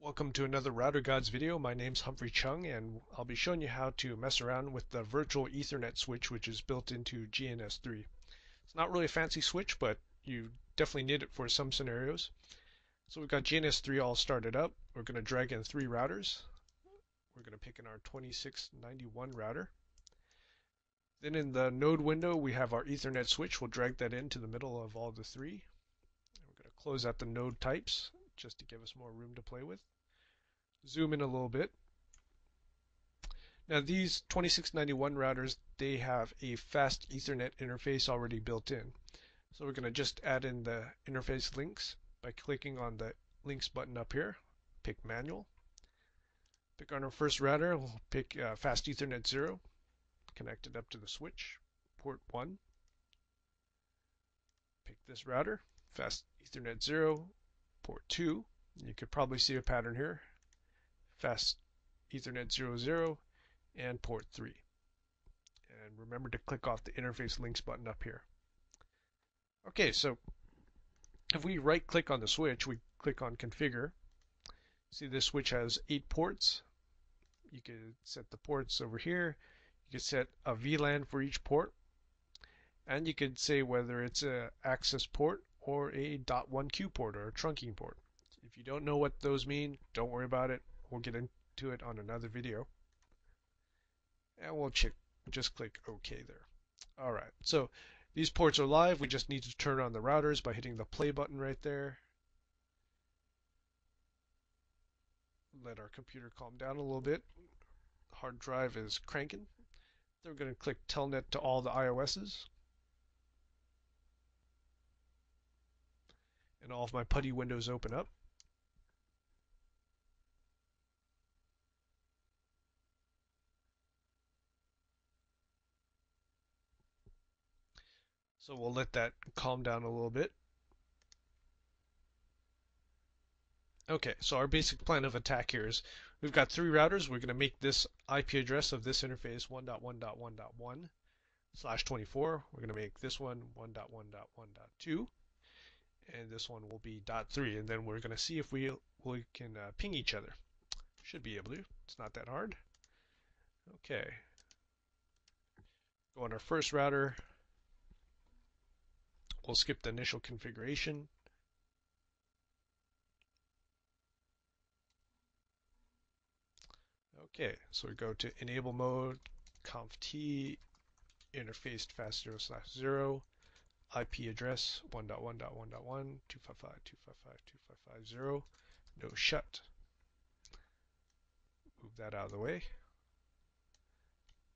Welcome to another Router Gods video. My name's Humphrey Chung and I'll be showing you how to mess around with the virtual Ethernet switch which is built into GNS3. It's not really a fancy switch, but you definitely need it for some scenarios. So we've got GNS3 all started up. We're going to drag in 3 routers. We're going to pick in our 2691 router. Then in the node window we have our Ethernet switch. We'll drag that into the middle of all the 3. And we're going to close out the node types just to give us more room to play with. Zoom in a little bit. Now these 2691 routers, they have a fast Ethernet interface already built in. So we're going to just add in the interface links by clicking on the links button up here. Pick manual. Pick on our first router, we'll pick fast Ethernet 0. Connect it up to the switch, port 1. Pick this router, fast Ethernet 0, port 2. You could probably see a pattern here. Fast Ethernet 00 and port 3. And remember to click off the interface links button up here. Okay, so if we right click on the switch, we click on configure. See, this switch has 8 ports. You could set the ports over here. You could set a VLAN for each port. And you could say whether it's an access port or a .1Q port or a trunking port. If you don't know what those mean, don't worry about it. We'll get into it on another video. And we'll just click OK there. Alright, so these ports are live. We just need to turn on the routers by hitting the play button right there. Let our computer calm down a little bit. The hard drive is cranking. Then we're going to click Telnet to all the iOS's. And all of my PuTTY windows open up. So we'll let that calm down a little bit. Okay, so our basic plan of attack here is we've got 3 routers. We're going to make this IP address of this interface 1.1.1.1/24. We're going to make this one 1.1.1.2. And this one will be .3. And then we're going to see if we can ping each other. Should be able to. It's not that hard. Okay. Go on our first router. We'll skip the initial configuration. Okay, so we go to enable mode, conft interface fast 0/0, IP address 1.1.1.1, 255.255.255.0, no shut. Move that out of the way.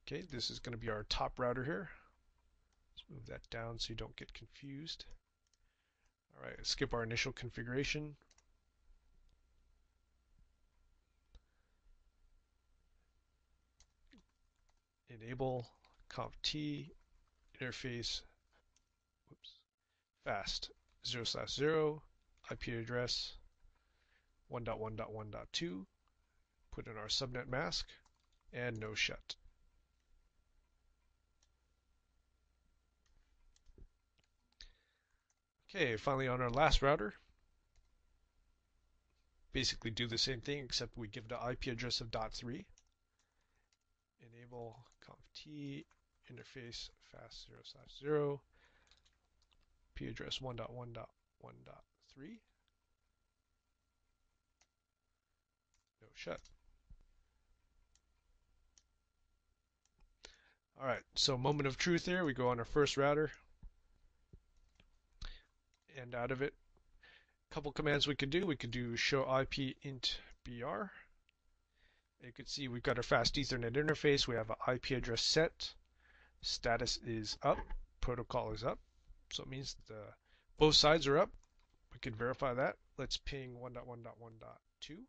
Okay, this is going to be our top router here. Let's move that down so you don't get confused. Alright, skip our initial configuration. Enable conft interface fast 0/0, IP address 1.1.1.2, put in our subnet mask, and no shut. Okay, finally on our last router, basically do the same thing except we give it an IP address of .3. Enable conft interface fast 0/0, IP address 1.1.1.3, no shut. Alright, so moment of truth here. We go on our first router and out of it. A couple commands we could do. We could do show IP int br. You can see we've got our fast Ethernet interface. We have an IP address set. Status is up. Protocol is up. So it means both sides are up. We can verify that. Let's ping 1.1.1.2.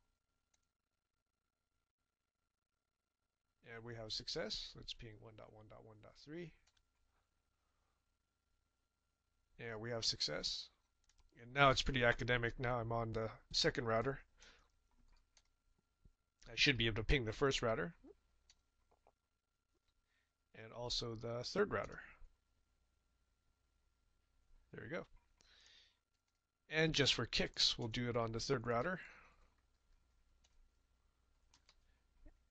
And we have success. Let's ping 1.1.1.3. And we have success. And now it's pretty academic. Now I'm on the second router. I should be able to ping the first router. And also the third router. There we go. And just for kicks, we'll do it on the third router.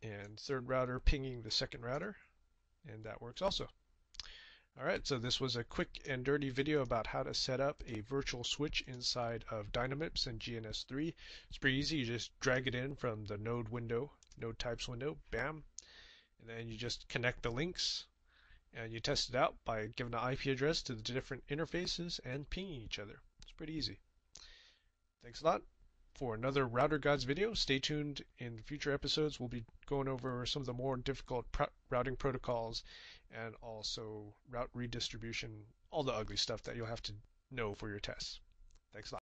and third router pinging the second router, and that works also. Alright, so this was a quick and dirty video about how to set up a virtual switch inside of Dynamips and GNS3. It's pretty easy. You just drag it in from the node window, node types window, bam, and then you just connect the links and you test it out by giving an IP address to the different interfaces and pinging each other. It's pretty easy. Thanks a lot. For another Router Gods video, stay tuned. In future episodes, we'll be going over some of the more difficult routing protocols and also route redistribution, all the ugly stuff that you'll have to know for your tests. Thanks a lot.